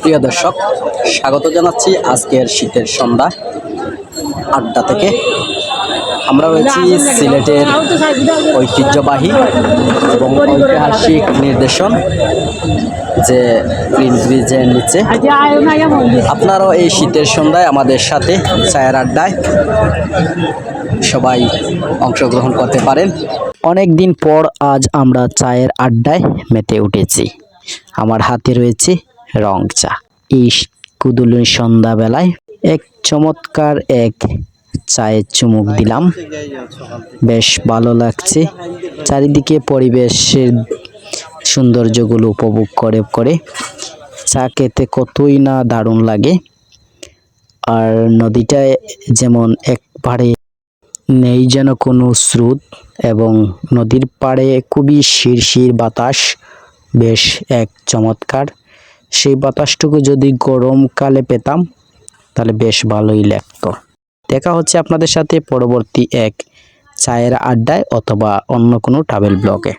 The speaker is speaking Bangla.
প্রিয় দর্শক, স্বাগত জানাচ্ছি আজকের শীতের সন্ধ্যা আড্ডা থেকে। আমরা রয়েছি সিলেটের ঐতিহ্যবাহী এবং ঐতিহাসিক নিদর্শন যে গ্রিন ব্রিজের নিচে। আপনারাও এই শীতের সন্ধ্যায় আমাদের সাথে চায়ের আড্ডায় সবাই অংশগ্রহণ করতে পারেন। অনেক দিন পর আজ আমরা চায়ের আড্ডায় মেতে উঠেছি। আমার হাতে রয়েছে রং চা। এই কুদুলের সন্ধ্যাবেলায় এক চমৎকার এক চায়ের চুমুক দিলাম, বেশ ভালো লাগছে। চারিদিকে পরিবেশের সৌন্দর্যগুলো উপভোগ করে করে চা খেতে কতই না দারুণ লাগে। আর নদীটায় যেমন একবারে নেই যেন কোনো স্রোত, এবং নদীর পাড়ে খুবই শিরশির বাতাস, বেশ এক চমৎকার। সেই বাতাসটুকু যদি গরমকালে পেতাম তাহলে বেশ ভালোই লাগতো। দেখা হচ্ছে আপনাদের সাথে পরবর্তী এক চায়ের আড্ডায় অথবা অন্য কোনো ট্রাভেল ব্লগে।